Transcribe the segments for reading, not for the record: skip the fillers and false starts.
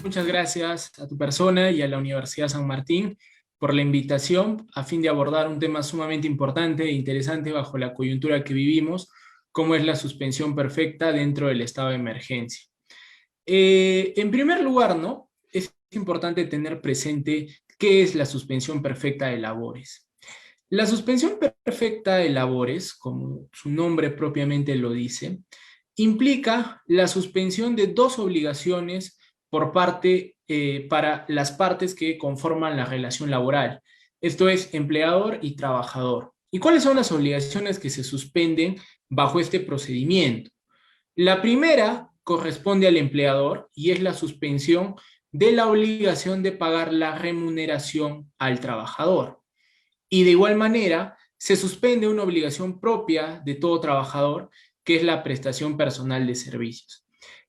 Muchas gracias a tu persona y a la Universidad San Martín por la invitación a fin de abordar un tema sumamente importante e interesante bajo la coyuntura que vivimos, como es la suspensión perfecta dentro del estado de emergencia. En primer lugar, ¿no? Es importante tener presente qué es la suspensión perfecta de labores. La suspensión perfecta de labores, como su nombre propiamente lo dice, implica la suspensión de dos obligaciones para las partes que conforman la relación laboral. Esto es, empleador y trabajador. ¿Y cuáles son las obligaciones que se suspenden bajo este procedimiento? La primera corresponde al empleador y es la suspensión de la obligación de pagar la remuneración al trabajador. Y de igual manera, se suspende una obligación propia de todo trabajador, que es la prestación personal de servicios.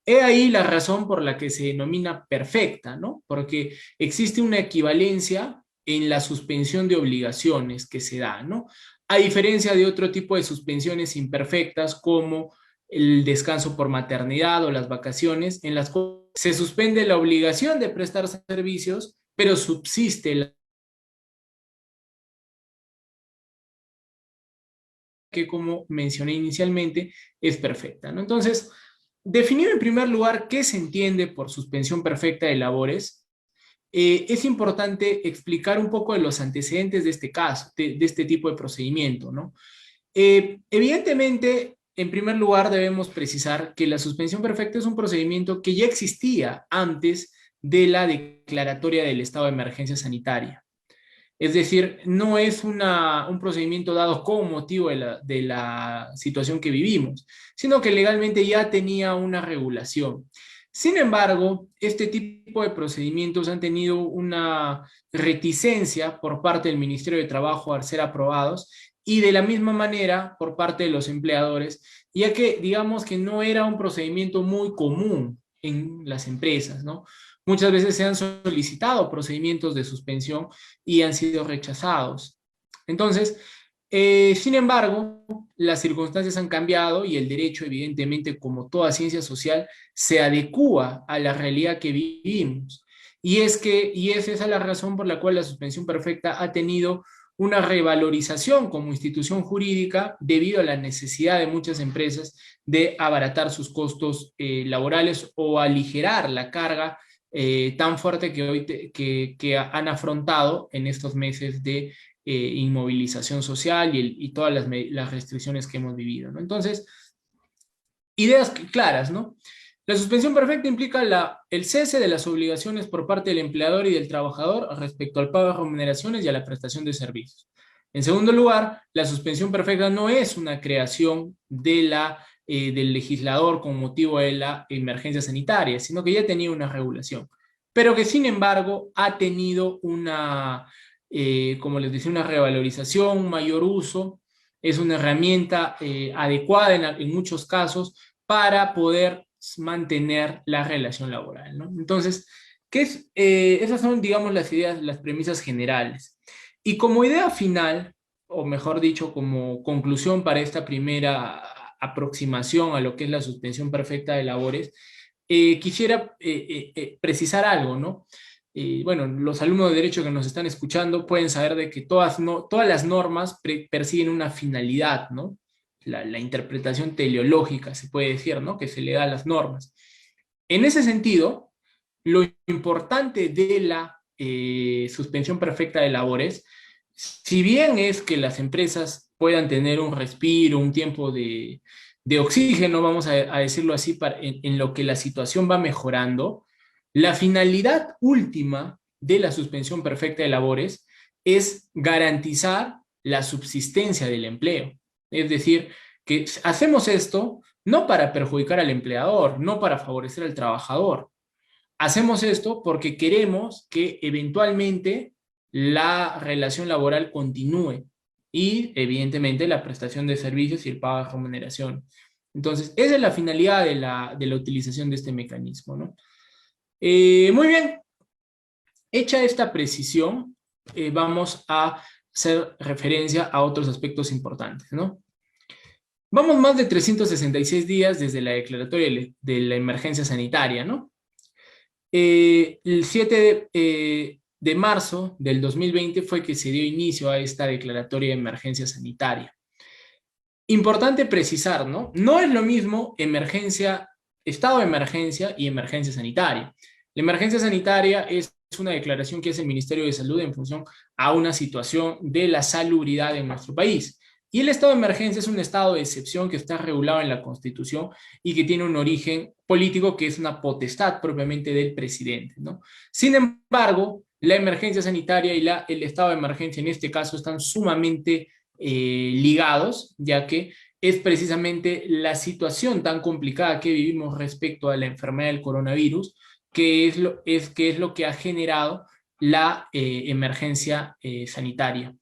He ahí la razón por la que se denomina perfecta, ¿no? Porque existe una equivalencia en la suspensión de obligaciones que se da, ¿no? A diferencia de otro tipo de suspensiones imperfectas como el descanso por maternidad o las vacaciones, en las cuales se suspende la obligación de prestar servicios, pero subsiste la que, como mencioné inicialmente, es perfecta, ¿no? Entonces, definir en primer lugar qué se entiende por suspensión perfecta de labores, es importante explicar un poco de los antecedentes de este caso, de este tipo de procedimiento, ¿no? Evidentemente, en primer lugar, debemos precisar que la suspensión perfecta es un procedimiento que ya existía antes de la declaratoria del estado de emergencia sanitaria. Es decir, no es un procedimiento dado como motivo de la situación que vivimos, sino que legalmente ya tenía una regulación. Sin embargo, este tipo de procedimientos han tenido una reticencia por parte del Ministerio de Trabajo al ser aprobados y de la misma manera por parte de los empleadores, ya que digamos que no era un procedimiento muy común en las empresas, ¿no? Muchas veces se han solicitado procedimientos de suspensión y han sido rechazados. Entonces, sin embargo, las circunstancias han cambiado y el derecho, evidentemente, como toda ciencia social, se adecúa a la realidad que vivimos. Y es esa la razón por la cual la suspensión perfecta ha tenido una revalorización como institución jurídica debido a la necesidad de muchas empresas de abaratar sus costos laborales o aligerar la carga tan fuerte que han afrontado en estos meses de inmovilización social y todas las restricciones que hemos vivido, ¿no? Entonces, ideas claras, ¿no? La suspensión perfecta implica el cese de las obligaciones por parte del empleador y del trabajador respecto al pago de remuneraciones y a la prestación de servicios. En segundo lugar, la suspensión perfecta no es una creación del legislador con motivo de la emergencia sanitaria, sino que ya tenía una regulación, pero que sin embargo ha tenido como les decía, una revalorización, un mayor uso. Es una herramienta adecuada en muchos casos para poder mantener la relación laboral, ¿no? Entonces, esas son, digamos, las ideas, las premisas generales. Y como idea final, o mejor dicho, como conclusión para esta primera aproximación a lo que es la suspensión perfecta de labores, quisiera precisar algo, ¿no? Bueno, los alumnos de Derecho que nos están escuchando pueden saber de que todas las normas persiguen una finalidad, ¿no? La interpretación teleológica, se puede decir, ¿no? Que se le da a las normas. En ese sentido, lo importante de la suspensión perfecta de labores, si bien es que las empresas puedan tener un respiro, un tiempo de oxígeno, vamos a decirlo así, en lo que la situación va mejorando, la finalidad última de la suspensión perfecta de labores es garantizar la subsistencia del empleo. Es decir, que hacemos esto no para perjudicar al empleador, no para favorecer al trabajador. Hacemos esto porque queremos que eventualmente la relación laboral continúe y evidentemente la prestación de servicios y el pago de remuneración. Entonces, esa es la finalidad de la utilización de este mecanismo, ¿no? Muy bien, hecha esta precisión, vamos a hacer referencia a otros aspectos importantes, ¿no? Vamos más de 366 días desde la declaratoria de la emergencia sanitaria, ¿no? El 7 de marzo del 2020 fue que se dio inicio a esta declaratoria de emergencia sanitaria. Importante precisar, ¿no? No es lo mismo emergencia, estado de emergencia y emergencia sanitaria. La emergencia sanitaria es una declaración que hace el Ministerio de Salud en función a una situación de la salubridad en nuestro país. Y el estado de emergencia es un estado de excepción que está regulado en la Constitución y que tiene un origen político que es una potestad propiamente del presidente, ¿no? Sin embargo, la emergencia sanitaria y el estado de emergencia en este caso están sumamente ligados, ya que es precisamente la situación tan complicada que vivimos respecto a la enfermedad del coronavirus, que es lo que ha generado la emergencia sanitaria.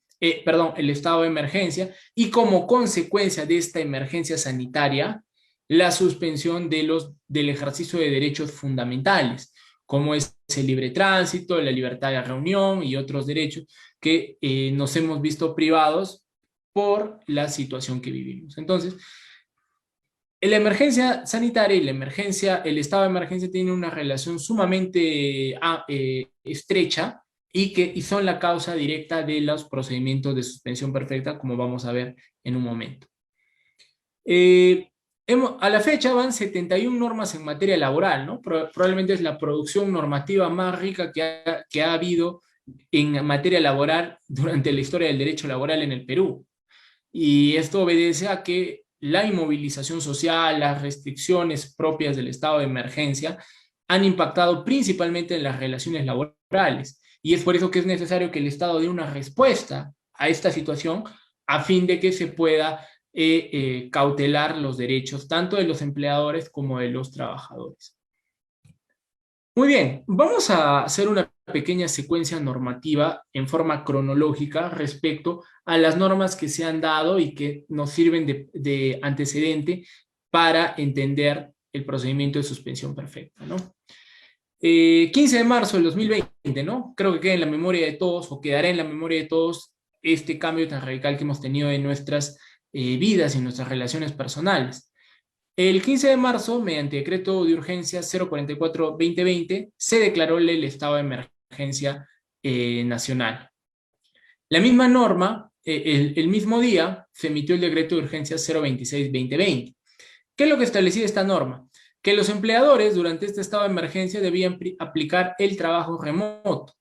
Perdón, el estado de emergencia, y como consecuencia de esta emergencia sanitaria, la suspensión del ejercicio de derechos fundamentales, como es el libre tránsito, la libertad de reunión y otros derechos que nos hemos visto privados por la situación que vivimos. Entonces, la emergencia sanitaria y el estado de emergencia tienen una relación sumamente estrecha y son la causa directa de los procedimientos de suspensión perfecta, como vamos a ver en un momento. A la fecha van 71 normas en materia laboral, ¿no? Probablemente es la producción normativa más rica que ha habido en materia laboral durante la historia del derecho laboral en el Perú. Y esto obedece a que la inmovilización social, las restricciones propias del estado de emergencia han impactado principalmente en las relaciones laborales. Y es por eso que es necesario que el Estado dé una respuesta a esta situación a fin de que se pueda cautelar los derechos tanto de los empleadores como de los trabajadores. Muy bien, vamos a hacer una pequeña secuencia normativa en forma cronológica respecto a las normas que se han dado y que nos sirven de antecedente para entender el procedimiento de suspensión perfecta, ¿no? 15 de marzo del 2020, ¿no? Creo que queda en la memoria de todos, o quedará en la memoria de todos, este cambio tan radical que hemos tenido en nuestras vidas y en nuestras relaciones personales. El 15 de marzo, mediante decreto de urgencia 044-2020, se declaró el estado de emergencia nacional. La misma norma, el mismo día, se emitió el decreto de urgencia 026-2020. ¿Qué es lo que establecía esta norma? Que los empleadores durante este estado de emergencia debían aplicar el trabajo remoto.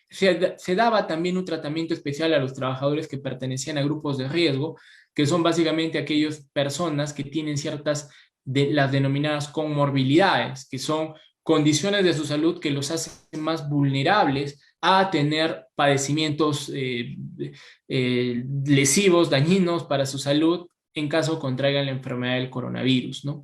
Se daba también un tratamiento especial a los trabajadores que pertenecían a grupos de riesgo, que son básicamente aquellas personas que tienen ciertas de las denominadas comorbilidades, que son condiciones de su salud que los hacen más vulnerables a tener padecimientos lesivos, dañinos para su salud en caso contraigan la enfermedad del coronavirus, ¿no?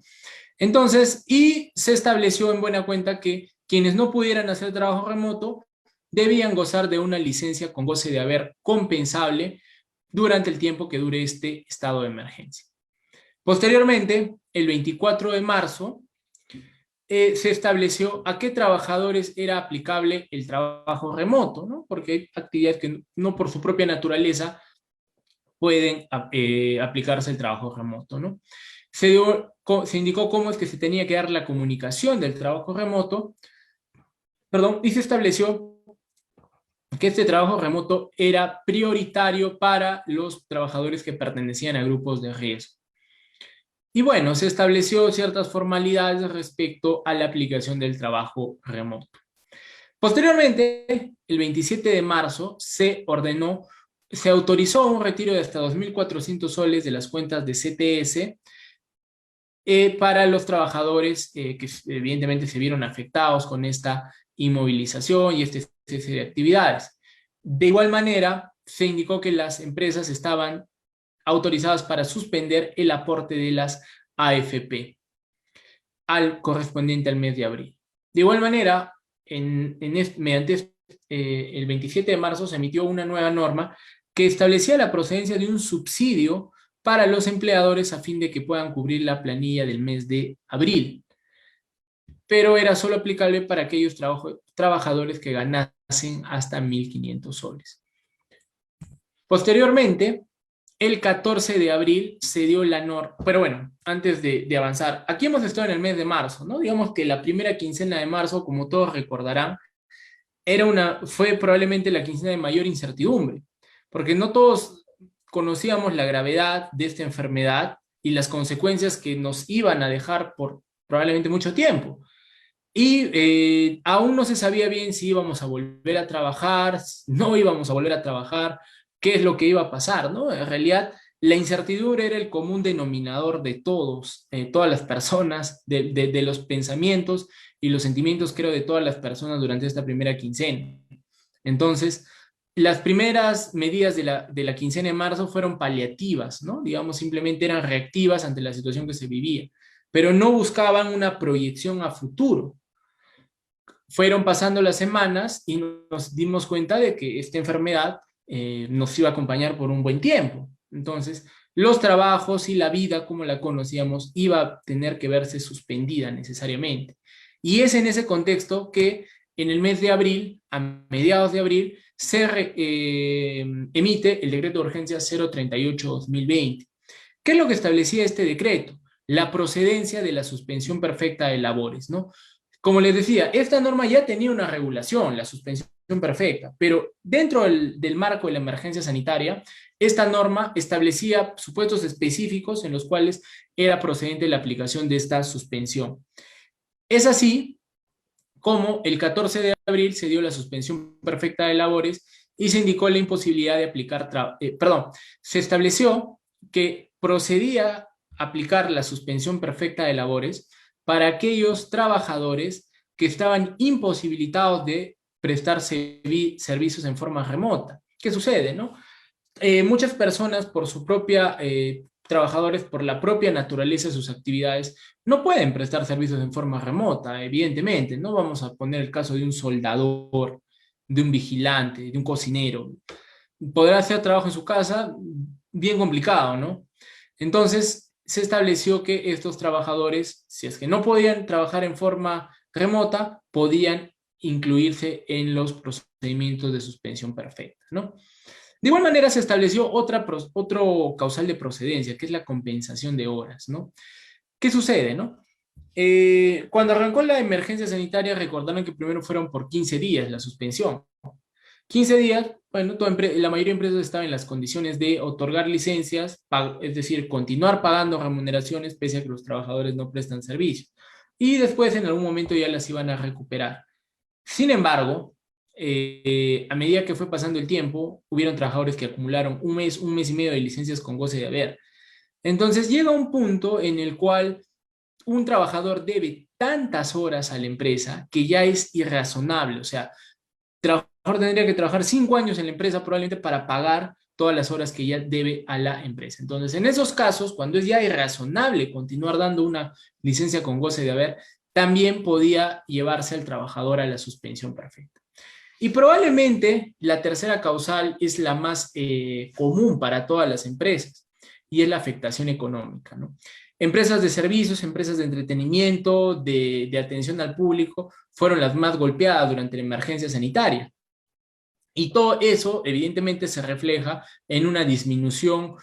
Entonces, y se estableció en buena cuenta que quienes no pudieran hacer trabajo remoto debían gozar de una licencia con goce de haber compensable durante el tiempo que dure este estado de emergencia. Posteriormente, el 24 de marzo, se estableció a qué trabajadores era aplicable el trabajo remoto, ¿no? Porque hay actividades que no por su propia naturaleza pueden aplicarse el trabajo remoto, ¿no? Se indicó cómo es que se tenía que dar la comunicación del trabajo remoto, perdón, y se estableció que este trabajo remoto era prioritario para los trabajadores que pertenecían a grupos de riesgo. Y bueno, se estableció ciertas formalidades respecto a la aplicación del trabajo remoto. Posteriormente, el 27 de marzo, se autorizó un retiro de hasta 2.400 soles de las cuentas de CTS para los trabajadores que evidentemente se vieron afectados con esta inmovilización y este cese de actividades. De igual manera, se indicó que las empresas estaban autorizadas para suspender el aporte de las AFP correspondiente al mes de abril. De igual manera, mediante el 27 de marzo se emitió una nueva norma que establecía la procedencia de un subsidio para los empleadores a fin de que puedan cubrir la planilla del mes de abril. Pero era solo aplicable para aquellos trabajadores que ganasen hasta 1.500 soles. Posteriormente, el 14 de abril se dio la norma, pero bueno, antes de avanzar, aquí hemos estado en el mes de marzo, ¿no? Digamos que la primera quincena de marzo, como todos recordarán, fue probablemente la quincena de mayor incertidumbre, porque no todos conocíamos la gravedad de esta enfermedad y las consecuencias que nos iban a dejar por probablemente mucho tiempo. Y aún no se sabía bien si íbamos a volver a trabajar, si no íbamos a volver a trabajar, qué es lo que iba a pasar, ¿no? En realidad, la incertidumbre era el común denominador de todos, todas las personas, de los pensamientos y los sentimientos, creo, de todas las personas durante esta primera quincena. Entonces, las primeras medidas de la quincena de marzo fueron paliativas, ¿no? Digamos, simplemente eran reactivas ante la situación que se vivía, pero no buscaban una proyección a futuro. Fueron pasando las semanas y nos dimos cuenta de que esta enfermedad nos iba a acompañar por un buen tiempo. Entonces, los trabajos y la vida como la conocíamos iba a tener que verse suspendida necesariamente. Y es en ese contexto que en el mes de abril, a mediados de abril, se emite el decreto de urgencia 038-2020. ¿Qué es lo que establecía este decreto? La procedencia de la suspensión perfecta de labores, ¿no? Como les decía, esta norma ya tenía una regulación, la suspensión perfecta, pero dentro del marco de la emergencia sanitaria, esta norma establecía supuestos específicos en los cuales era procedente la aplicación de esta suspensión. Es así como el 14 de abril se dio la suspensión perfecta de labores y se indicó la imposibilidad de aplicar, se estableció que procedía a aplicar la suspensión perfecta de labores para aquellos trabajadores que estaban imposibilitados de prestar servicios en forma remota. ¿Qué sucede, no? Muchas personas por su propia, trabajadores por la propia naturaleza de sus actividades, no pueden prestar servicios en forma remota, evidentemente. No vamos a poner el caso de un soldador, de un vigilante, de un cocinero. Podrá hacer trabajo en su casa, bien complicado, ¿no? Entonces, se estableció que estos trabajadores, si es que no podían trabajar en forma remota, podían incluirse en los procedimientos de suspensión perfecta, ¿no? De igual manera se estableció otro causal de procedencia, que es la compensación de horas, ¿no? ¿Qué sucede, no? Cuando arrancó la emergencia sanitaria, recordaron que primero fueron por 15 días la suspensión. 15 días, bueno, la mayoría de empresas estaban en las condiciones de otorgar licencias, es decir, continuar pagando remuneraciones pese a que los trabajadores no prestan servicio. Y después en algún momento ya las iban a recuperar. Sin embargo, a medida que fue pasando el tiempo, hubieron trabajadores que acumularon un mes y medio de licencias con goce de haber. Entonces llega un punto en el cual un trabajador debe tantas horas a la empresa que ya es irrazonable. O sea, el trabajador tendría que trabajar 5 años en la empresa probablemente para pagar todas las horas que ya debe a la empresa. Entonces, en esos casos, cuando es ya irrazonable continuar dando una licencia con goce de haber, también podía llevarse al trabajador a la suspensión perfecta. Y probablemente la tercera causal es la más común para todas las empresas y es la afectación económica, ¿no? Empresas de servicios, empresas de entretenimiento, de atención al público, fueron las más golpeadas durante la emergencia sanitaria. Y todo eso, evidentemente, se refleja en una disminución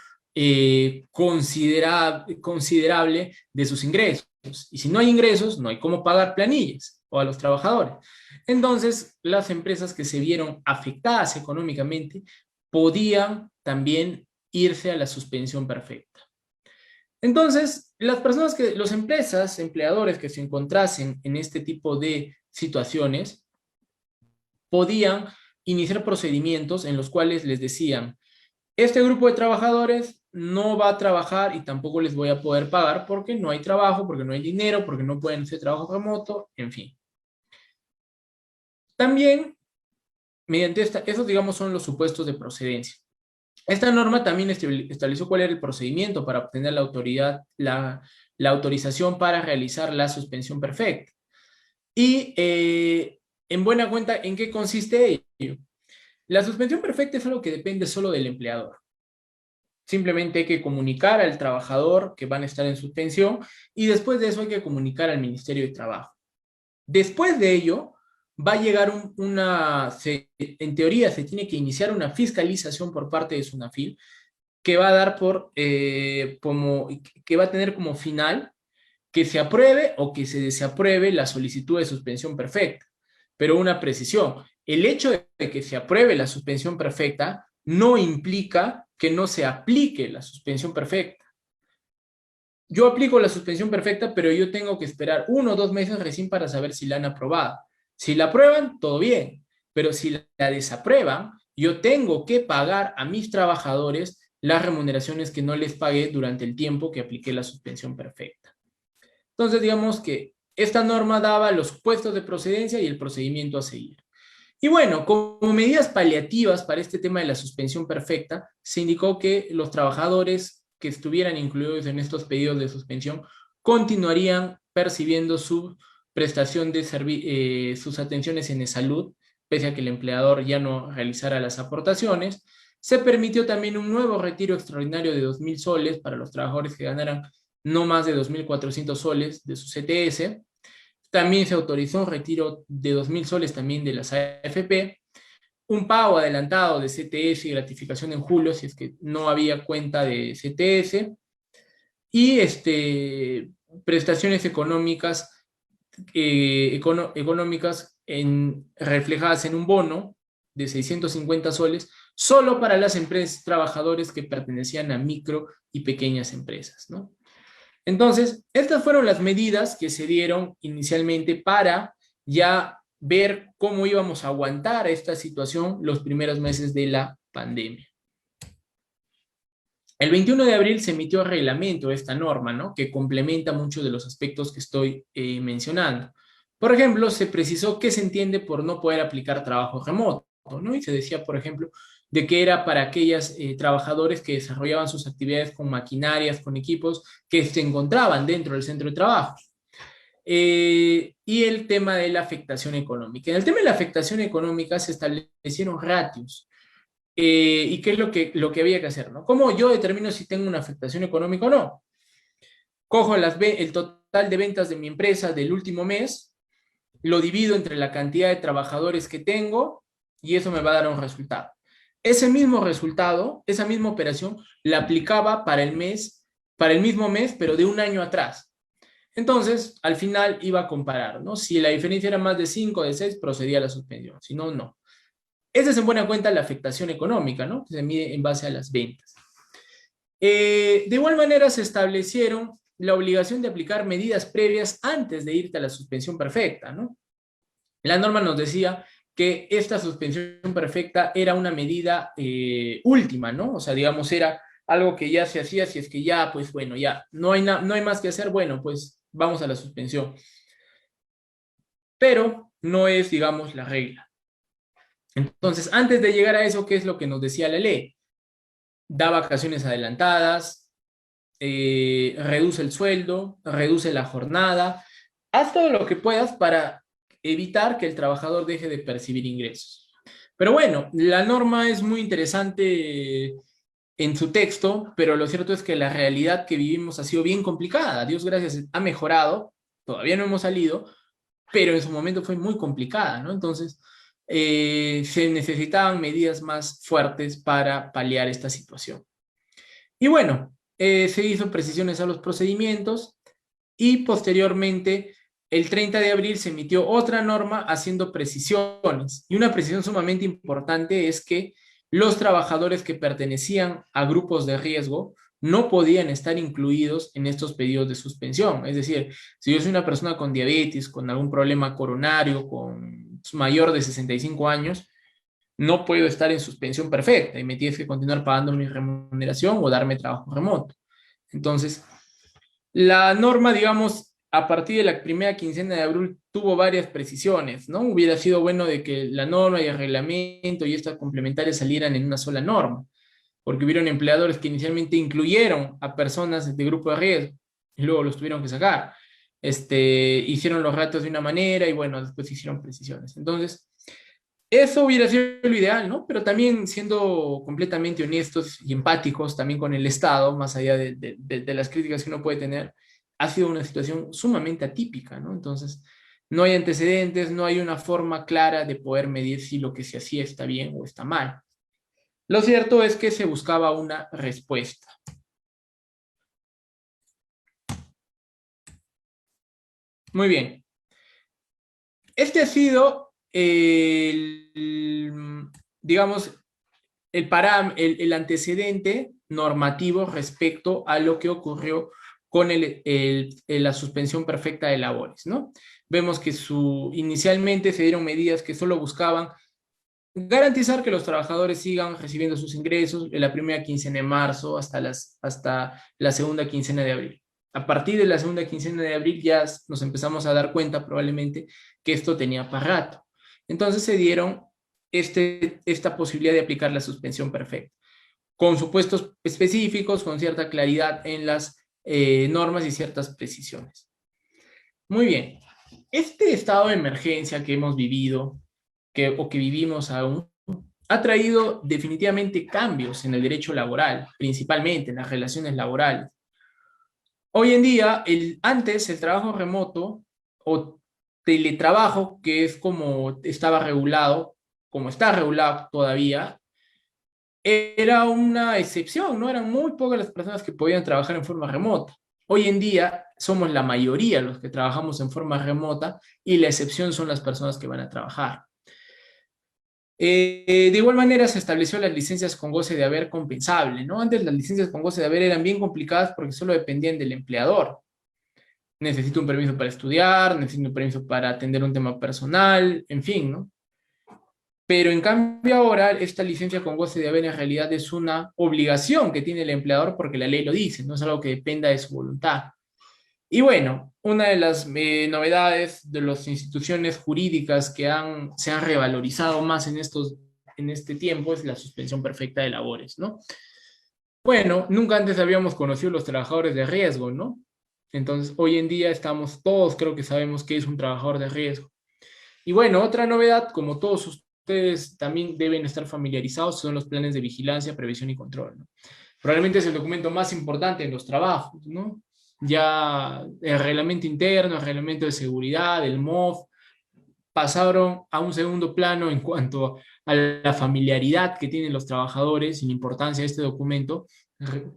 considerable de sus ingresos. Y si no hay ingresos, no hay cómo pagar planillas o a los trabajadores. Entonces, las empresas que se vieron afectadas económicamente podían también irse a la suspensión perfecta. Entonces, las empresas, empleadores que se encontrasen en este tipo de situaciones, podían iniciar procedimientos en los cuales les decían, este grupo de trabajadores no va a trabajar y tampoco les voy a poder pagar porque no hay trabajo, porque no hay dinero, porque no pueden hacer trabajo remoto, en fin. También, mediante esos, digamos, son los supuestos de procedencia. Esta norma también estableció cuál era el procedimiento para obtener la autorización para realizar la suspensión perfecta. Y en buena cuenta, ¿en qué consiste ello? La suspensión perfecta es algo que depende solo del empleador. Simplemente hay que comunicar al trabajador que van a estar en suspensión y después de eso hay que comunicar al Ministerio de Trabajo. Después de ello, va a llegar en teoría se tiene que iniciar una fiscalización por parte de SUNAFIL que va a dar que va a tener como final que se apruebe o que se desapruebe la solicitud de suspensión perfecta. Pero una precisión, el hecho de que se apruebe la suspensión perfecta no implica que no se aplique la suspensión perfecta. Yo aplico la suspensión perfecta, pero yo tengo que esperar 1 o 2 meses recién para saber si la han aprobado. Si la aprueban, todo bien, pero si la desaprueban, yo tengo que pagar a mis trabajadores las remuneraciones que no les pagué durante el tiempo que apliqué la suspensión perfecta. Entonces, digamos que esta norma daba los puestos de procedencia y el procedimiento a seguir. Y bueno, como medidas paliativas para este tema de la suspensión perfecta, se indicó que los trabajadores que estuvieran incluidos en estos pedidos de suspensión continuarían percibiendo su prestación de sus atenciones en salud, pese a que el empleador ya no realizara las aportaciones. Se permitió también un nuevo retiro extraordinario de 2.000 soles para los trabajadores que ganaran no más de 2.400 soles de su CTS. También se autorizó un retiro de 2.000 soles también de las AFP, un pago adelantado de CTS y gratificación en julio si es que no había cuenta de CTS, y prestaciones económicas, reflejadas en un bono de 650 soles, solo para las empresas trabajadores que pertenecían a micro y pequeñas empresas, ¿no? Entonces, estas fueron las medidas que se dieron inicialmente para ya ver cómo íbamos a aguantar esta situación los primeros meses de la pandemia. El 21 de abril se emitió el reglamento de esta norma, ¿no?, que complementa muchos de los aspectos que estoy mencionando. Por ejemplo, se precisó qué se entiende por no poder aplicar trabajo remoto, ¿no? Y se decía, por ejemplo, de que era para aquellos trabajadores que desarrollaban sus actividades con maquinarias, con equipos que se encontraban dentro del centro de trabajo. Y el tema de la afectación económica. En el tema de la afectación económica se establecieron ratios. ¿Y qué es lo que había que hacer, ¿no? ¿Cómo yo determino si tengo una afectación económica o no? Cojo el total de ventas de mi empresa del último mes, lo divido entre la cantidad de trabajadores que tengo y eso me va a dar un resultado. Ese mismo resultado, esa misma operación, la aplicaba para el mismo mes, pero de un año atrás. Entonces, al final iba a comparar, ¿no? Si la diferencia era más de 5 o de 6, procedía a la suspensión. Si no, no. Esa es en buena cuenta la afectación económica, ¿no? Que se mide en base a las ventas. De igual manera, se establecieron la obligación de aplicar medidas previas antes de irte a la suspensión perfecta, ¿no? La norma nos decía que esta suspensión perfecta era una medida última, ¿no? O sea, digamos, era algo que ya se hacía, si es que ya, pues bueno, ya no hay más que hacer, bueno, pues vamos a la suspensión. Pero no es, digamos, la regla. Entonces, antes de llegar a eso, ¿qué es lo que nos decía la ley? Da vacaciones adelantadas, reduce el sueldo, reduce la jornada, haz todo lo que puedas para evitar que el trabajador deje de percibir ingresos. Pero bueno, la norma es muy interesante en su texto, pero lo cierto es que la realidad que vivimos ha sido bien complicada. Dios gracias, ha mejorado, todavía no hemos salido, pero en su momento fue muy complicada, ¿no? Entonces, se necesitaban medidas más fuertes para paliar esta situación. Y bueno, se hizo precisiones a los procedimientos y posteriormente, el 30 de abril se emitió otra norma haciendo precisiones. Y una precisión sumamente importante es que los trabajadores que pertenecían a grupos de riesgo no podían estar incluidos en estos pedidos de suspensión. Es decir, si yo soy una persona con diabetes, con algún problema coronario, con mayor de 65 años, no puedo estar en suspensión perfecta y me tienes que continuar pagando mi remuneración o darme trabajo remoto. Entonces, la norma, digamos, a partir de la primera quincena de abril tuvo varias precisiones, ¿no? Hubiera sido bueno de que la norma y el reglamento y estas complementarias salieran en una sola norma, porque hubieron empleadores que inicialmente incluyeron a personas de grupo de riesgo y luego los tuvieron que sacar. Hicieron los ratos de una manera y bueno, después hicieron precisiones. Entonces, eso hubiera sido lo ideal, ¿no? Pero también siendo completamente honestos y empáticos también con el Estado, más allá de las críticas que uno puede tener, ha sido una situación sumamente atípica, ¿no? Entonces, no hay antecedentes, no hay una forma clara de poder medir si lo que se hacía está bien o está mal. Lo cierto es que se buscaba una respuesta. Muy bien. Este ha sido digamos, el antecedente normativo respecto a lo que ocurrió con la suspensión perfecta de labores, ¿no? Vemos que inicialmente se dieron medidas que solo buscaban garantizar que los trabajadores sigan recibiendo sus ingresos en la primera quincena de marzo hasta la segunda quincena de abril. A partir de la segunda quincena de abril ya nos empezamos a dar cuenta probablemente que esto tenía para rato. Entonces se dieron esta posibilidad de aplicar la suspensión perfecta, con supuestos específicos, con cierta claridad en las normas y ciertas precisiones. Muy bien, este estado de emergencia que hemos vivido, o que vivimos aún, ha traído definitivamente cambios en el derecho laboral, principalmente en las relaciones laborales. Hoy en día, antes el trabajo remoto o teletrabajo, que es como estaba regulado, como está regulado todavía, era una excepción, ¿no? Eran muy pocas las personas que podían trabajar en forma remota. Hoy en día somos la mayoría los que trabajamos en forma remota y la excepción son las personas que van a trabajar. De igual manera se estableció las licencias con goce de haber compensable, ¿no? Antes las licencias con goce de haber eran bien complicadas porque solo dependían del empleador. Necesito un permiso para estudiar, necesito un permiso para atender un tema personal, en fin, ¿no? Pero en cambio ahora esta licencia con goce de haber en realidad es una obligación que tiene el empleador porque la ley lo dice, no es algo que dependa de su voluntad. Y bueno, una de las novedades de las instituciones jurídicas que se han revalorizado más en este tiempo es la suspensión perfecta de labores, ¿no? Bueno, nunca antes habíamos conocido los trabajadores de riesgo, ¿no? Entonces, hoy en día todos creo que sabemos qué es un trabajador de riesgo. Y bueno, otra novedad, como todos ustedes también deben estar familiarizados, son los planes de vigilancia, previsión y control, ¿no? Probablemente es el documento más importante en los trabajos, ¿no? Ya el reglamento interno, el reglamento de seguridad, el MOF, pasaron a un segundo plano en cuanto a la familiaridad que tienen los trabajadores sin importancia de este documento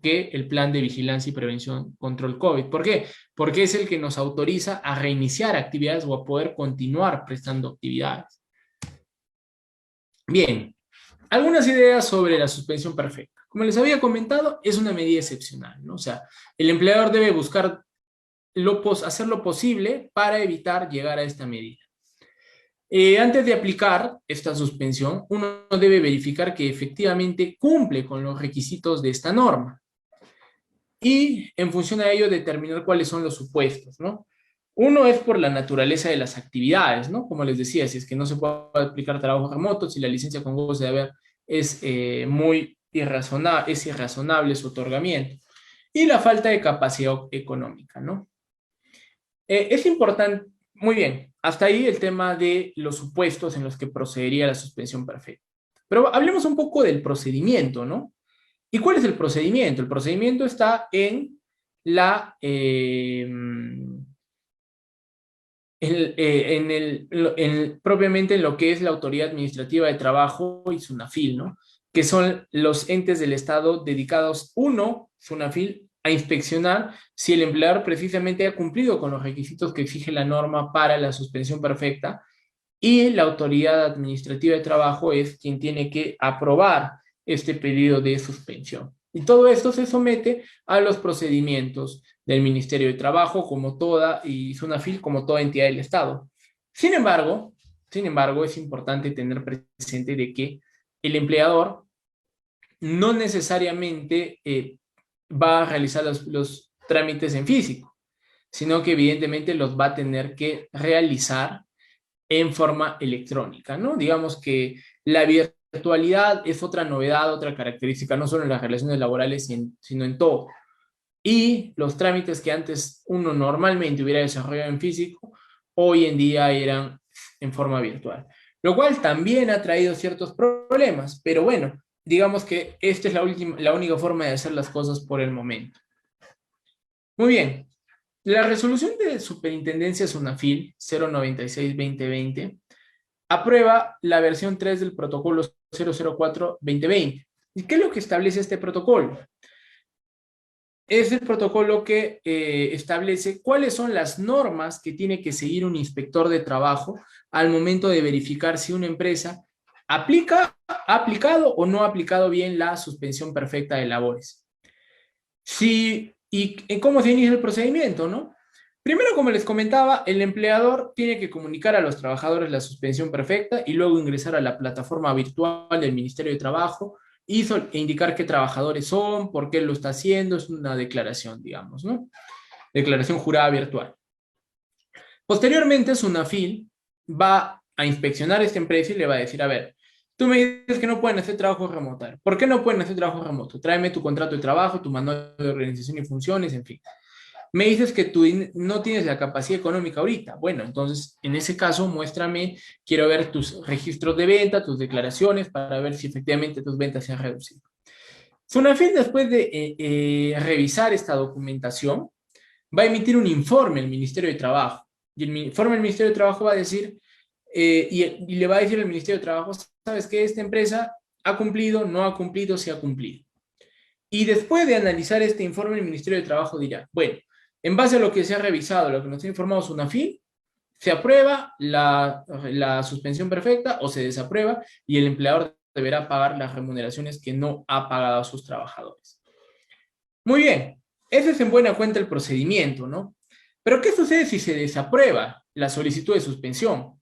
que el plan de vigilancia y prevención control COVID. ¿Por qué? Porque es el que nos autoriza a reiniciar actividades o a poder continuar prestando actividades. Bien, algunas ideas sobre la suspensión perfecta. Como les había comentado, es una medida excepcional, ¿no? O sea, el empleador debe buscar hacer lo posible para evitar llegar a esta medida. Antes de aplicar esta suspensión, uno debe verificar que efectivamente cumple con los requisitos de esta norma y en función a ello determinar cuáles son los supuestos, ¿no? Uno es por la naturaleza de las actividades, ¿no? Como les decía, si es que no se puede aplicar trabajo remoto, si la licencia con goce de haber es muy irrazonable su otorgamiento. Y la falta de capacidad económica, ¿no? Es importante, muy bien, hasta ahí el tema de los supuestos en los que procedería la suspensión perfecta. Pero hablemos un poco del procedimiento, ¿no? ¿Y cuál es el procedimiento? El procedimiento está en propiamente en lo que es la Autoridad Administrativa de Trabajo y SUNAFIL, ¿no? Que son los entes del Estado dedicados, SUNAFIL, a inspeccionar si el empleador precisamente ha cumplido con los requisitos que exige la norma para la suspensión perfecta, y la Autoridad Administrativa de Trabajo es quien tiene que aprobar este pedido de suspensión. Y todo esto se somete a los procedimientos del Ministerio de Trabajo y SUNAFIL como toda entidad del Estado. Sin embargo, es importante tener presente de que el empleador no necesariamente va a realizar los trámites en físico, sino que evidentemente los va a tener que realizar en forma electrónica, ¿no? Digamos que la virtualidad es otra novedad, otra característica, no solo en las relaciones laborales, sino en todo. Y los trámites que antes uno normalmente hubiera desarrollado en físico, hoy en día eran en forma virtual. Lo cual también ha traído ciertos problemas, pero bueno, digamos que esta es la única forma de hacer las cosas por el momento. Muy bien, la resolución de Superintendencia SUNAFIL 096-2020 aprueba la versión 3 del protocolo 004-2020, ¿Y qué es lo que establece este protocolo? Es el protocolo que establece cuáles son las normas que tiene que seguir un inspector de trabajo al momento de verificar si una empresa ha aplicado o no ha aplicado bien la suspensión perfecta de labores. ¿Y cómo se inicia el procedimiento, no? Primero, como les comentaba, el empleador tiene que comunicar a los trabajadores la suspensión perfecta y luego ingresar a la plataforma virtual del Ministerio de Trabajo e indicar qué trabajadores son, por qué lo está haciendo, es una declaración, digamos, ¿no? Declaración jurada virtual. Posteriormente, SUNAFIL va a inspeccionar esta empresa y le va a decir, a ver, tú me dices que no pueden hacer trabajo remoto. ¿Por qué no pueden hacer trabajo remoto? Tráeme tu contrato de trabajo, tu manual de organización y funciones, en fin. Me dices que tú no tienes la capacidad económica ahorita. Bueno, entonces, en ese caso, muéstrame, quiero ver tus registros de venta, tus declaraciones, para ver si efectivamente tus ventas se han reducido. SUNAFIL, después de revisar esta documentación, va a emitir un informe al Ministerio de Trabajo. Y el informe del Ministerio de Trabajo va a decir, y le va a decir al Ministerio de Trabajo, ¿sabes qué? Esta empresa ha cumplido, no ha cumplido, sí ha cumplido. Y después de analizar este informe, el Ministerio de Trabajo dirá, bueno, en base a lo que se ha revisado, lo que nos ha informado SUNAFIL, se aprueba la suspensión perfecta o se desaprueba y el empleador deberá pagar las remuneraciones que no ha pagado a sus trabajadores. Muy bien, ese es en buena cuenta el procedimiento, ¿no? Pero ¿qué sucede si se desaprueba la solicitud de suspensión?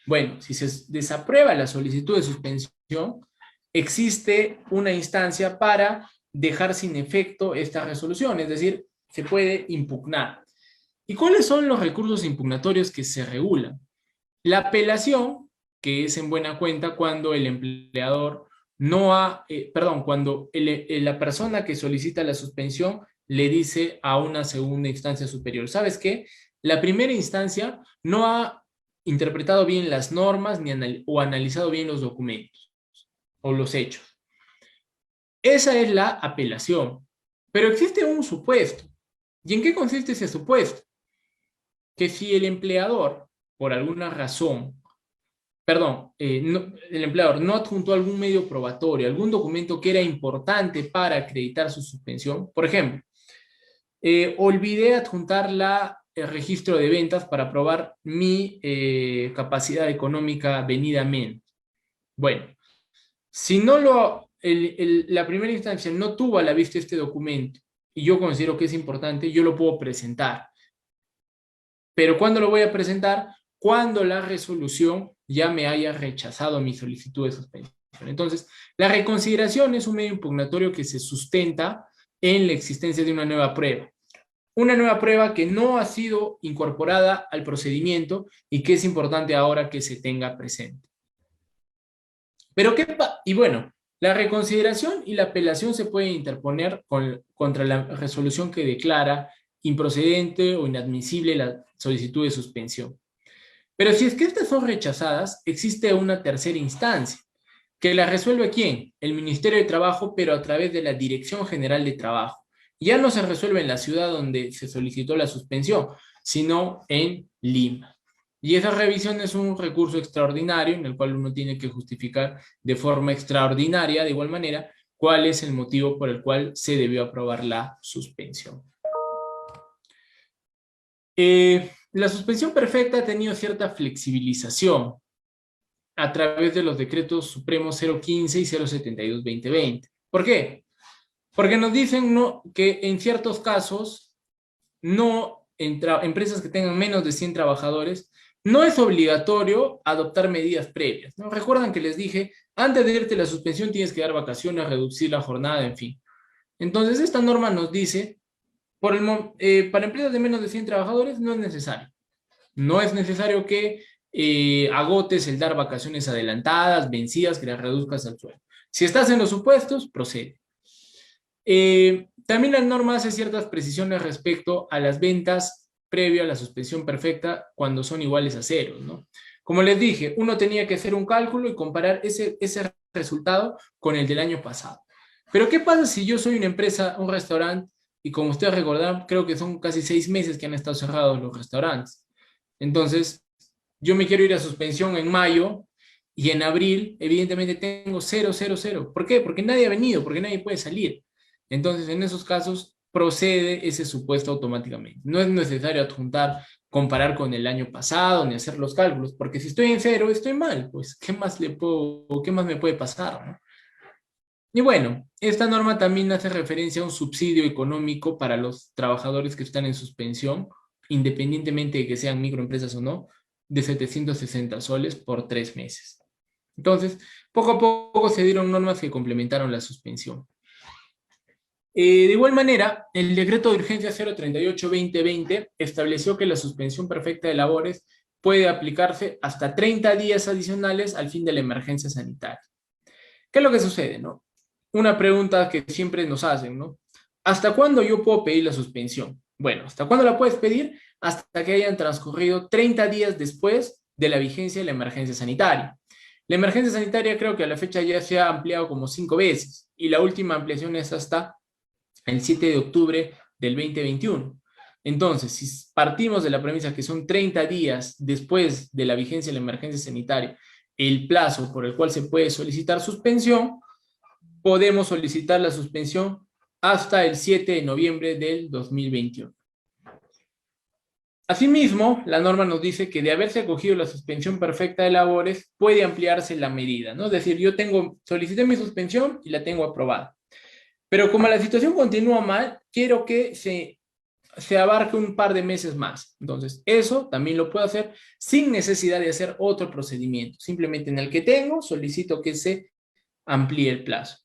Bueno, si se desaprueba la solicitud de suspensión, existe una instancia para dejar sin efecto esta resolución, es decir, se puede impugnar. ¿Y cuáles son los recursos impugnatorios que se regulan? La apelación, que es en buena cuenta cuando el empleador no ha, cuando la persona que solicita la suspensión le dice a una segunda instancia superior, ¿sabes qué? La primera instancia no ha interpretado bien las normas o analizado bien los documentos o los hechos. Esa es la apelación. Pero existe un supuesto. ¿Y en qué consiste ese supuesto? Que si el empleador, por alguna razón, el empleador no adjuntó algún medio probatorio, algún documento que era importante para acreditar su suspensión, por ejemplo, olvidé adjuntar el registro de ventas para probar mi capacidad económica venidamente. Bueno, si no la primera instancia no tuvo a la vista este documento y yo considero que es importante, yo lo puedo presentar. Pero ¿cuándo lo voy a presentar? Cuando la resolución ya me haya rechazado mi solicitud de suspensión. Entonces, la reconsideración es un medio impugnatorio que se sustenta en la existencia de una nueva prueba. Una nueva prueba que no ha sido incorporada al procedimiento y que es importante ahora que se tenga presente. Pero y bueno, la reconsideración y la apelación se pueden interponer contra la resolución que declara improcedente o inadmisible la solicitud de suspensión. Pero si es que estas son rechazadas, existe una tercera instancia, que la resuelve ¿quién? El Ministerio de Trabajo, pero a través de la Dirección General de Trabajo. Ya no se resuelve en la ciudad donde se solicitó la suspensión, sino en Lima. Y esa revisión es un recurso extraordinario en el cual uno tiene que justificar de forma extraordinaria, de igual manera, cuál es el motivo por el cual se debió aprobar la suspensión. La suspensión perfecta ha tenido cierta flexibilización a través de los decretos supremos 015 y 072-2020. ¿Por qué? Porque nos dicen que en ciertos casos, empresas que tengan menos de 100 trabajadores, no es obligatorio adoptar medidas previas, ¿no? Recuerdan que les dije, antes de irte la suspensión tienes que dar vacaciones, reducir la jornada, en fin. Entonces, esta norma nos dice, para empresas de menos de 100 trabajadores no es necesario. No es necesario que agotes el dar vacaciones adelantadas, vencidas, que las reduzcas al sueldo. Si estás en los supuestos, procede. También la norma hace ciertas precisiones respecto a las ventas previo a la suspensión perfecta cuando son iguales a cero, ¿no? Como les dije, uno tenía que hacer un cálculo y comparar ese resultado con el del año pasado. Pero ¿qué pasa si yo soy una empresa, un restaurante, y como ustedes recordarán, creo que son casi 6 meses que han estado cerrados los restaurantes? Entonces, yo me quiero ir a suspensión en mayo y en abril, evidentemente, tengo cero, cero, cero. ¿Por qué? Porque nadie ha venido, porque nadie puede salir. Entonces, en esos casos, procede ese supuesto automáticamente. No es necesario adjuntar, comparar con el año pasado, ni hacer los cálculos, porque si estoy en cero, estoy mal. Pues, qué más me puede pasar, ¿no? Y bueno, esta norma también hace referencia a un subsidio económico para los trabajadores que están en suspensión, independientemente de que sean microempresas o no, de 760 soles por 3 meses. Entonces, poco a poco se dieron normas que complementaron la suspensión. De igual manera, el decreto de urgencia 038-2020 estableció que la suspensión perfecta de labores puede aplicarse hasta 30 días adicionales al fin de la emergencia sanitaria. ¿Qué es lo que sucede, no? Una pregunta que siempre nos hacen, ¿no? ¿Hasta cuándo yo puedo pedir la suspensión? Bueno, ¿hasta cuándo la puedes pedir? Hasta que hayan transcurrido 30 días después de la vigencia de la emergencia sanitaria. La emergencia sanitaria creo que a la fecha ya se ha ampliado como 5 veces y la última ampliación es hasta el 7 de octubre del 2021. Entonces, si partimos de la premisa que son 30 días después de la vigencia de la emergencia sanitaria, el plazo por el cual se puede solicitar suspensión, podemos solicitar la suspensión hasta el 7 de noviembre del 2021. Asimismo, la norma nos dice que de haberse acogido la suspensión perfecta de labores, puede ampliarse la medida, ¿no? Es decir, solicité mi suspensión y la tengo aprobada. Pero como la situación continúa mal, quiero que se abarque un par de meses más. Entonces, eso también lo puedo hacer sin necesidad de hacer otro procedimiento. Simplemente en el que tengo, solicito que se amplíe el plazo.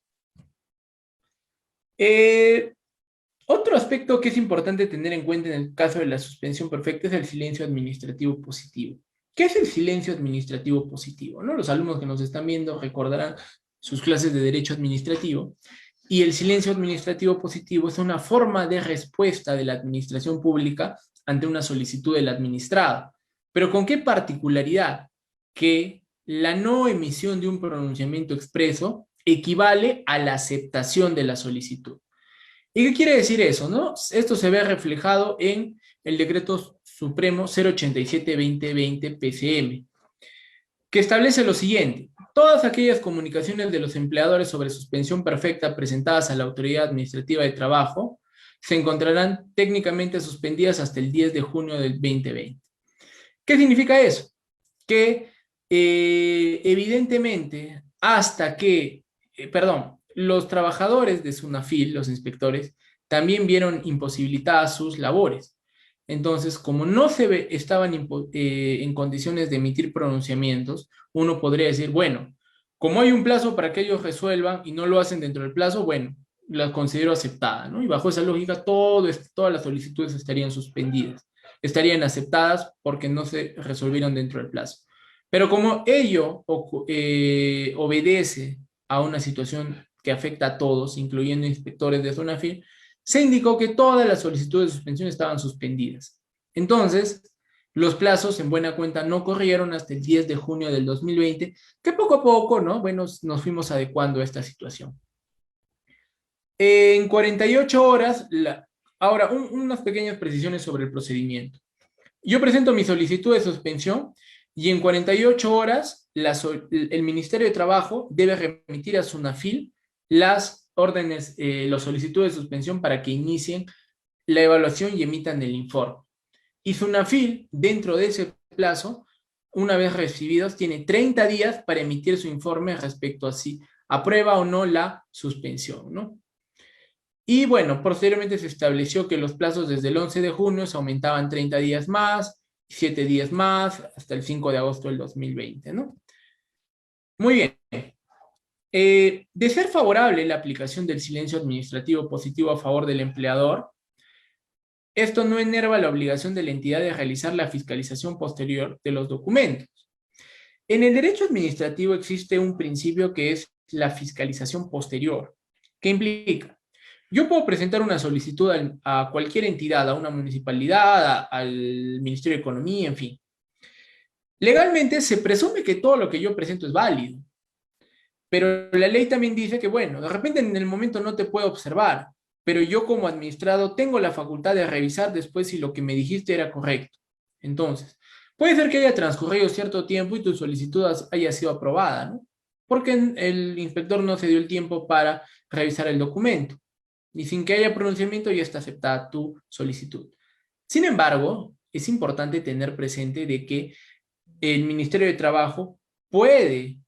Otro aspecto que es importante tener en cuenta en el caso de la suspensión perfecta es el silencio administrativo positivo. ¿Qué es el silencio administrativo positivo? ¿No? Los alumnos que nos están viendo recordarán sus clases de derecho administrativo. Y el silencio administrativo positivo es una forma de respuesta de la administración pública ante una solicitud del administrado. ¿Pero con qué particularidad? Que la no emisión de un pronunciamiento expreso equivale a la aceptación de la solicitud. ¿Y qué quiere decir eso, no? Esto se ve reflejado en el Decreto Supremo 087-2020 PCM, que establece lo siguiente: todas aquellas comunicaciones de los empleadores sobre suspensión perfecta presentadas a la Autoridad Administrativa de Trabajo se encontrarán técnicamente suspendidas hasta el 10 de junio del 2020. ¿Qué significa eso? Que evidentemente hasta que, los trabajadores de SUNAFIL, los inspectores, también vieron imposibilitadas sus labores. Entonces, como no estaban en condiciones de emitir pronunciamientos, uno podría decir, bueno, como hay un plazo para que ellos resuelvan y no lo hacen dentro del plazo, bueno, la considero aceptada, ¿no? Y bajo esa lógica, todas las solicitudes estarían suspendidas, estarían aceptadas porque no se resolvieron dentro del plazo. Pero como ello obedece a una situación que afecta a todos, incluyendo inspectores de SUNAFIL, se indicó que todas las solicitudes de suspensión estaban suspendidas. Entonces, los plazos en buena cuenta no corrieron hasta el 10 de junio del 2020, que poco a poco, ¿no? Bueno, nos fuimos adecuando a esta situación. En 48 horas, ahora unas pequeñas precisiones sobre el procedimiento. Yo presento mi solicitud de suspensión y en 48 horas el Ministerio de Trabajo debe remitir a SUNAFIL las órdenes, las solicitudes de suspensión para que inicien la evaluación y emitan el informe. Y SUNAFIL, dentro de ese plazo, una vez recibidos, tiene 30 días para emitir su informe respecto a si aprueba o no la suspensión, ¿no? Y bueno, posteriormente se estableció que los plazos desde el 11 de junio se aumentaban 30 días más, 7 días más, hasta el 5 de agosto del 2020, ¿no? Muy bien. De ser favorable la aplicación del silencio administrativo positivo a favor del empleador, esto no enerva la obligación de la entidad de realizar la fiscalización posterior de los documentos. En el derecho administrativo existe un principio que es la fiscalización posterior. ¿Qué implica? Yo puedo presentar una solicitud a cualquier entidad, a una municipalidad, al Ministerio de Economía, en fin. Legalmente se presume que todo lo que yo presento es válido, pero la ley también dice que, bueno, de repente en el momento no te puedo observar, pero yo como administrado tengo la facultad de revisar después si lo que me dijiste era correcto. Entonces, Puede ser que haya transcurrido cierto tiempo y tu solicitud haya sido aprobada, ¿no? Porque el inspector no se dio el tiempo para revisar el documento. Y sin que haya pronunciamiento ya está aceptada tu solicitud. Sin embargo, es importante tener presente de que el Ministerio de Trabajo puede,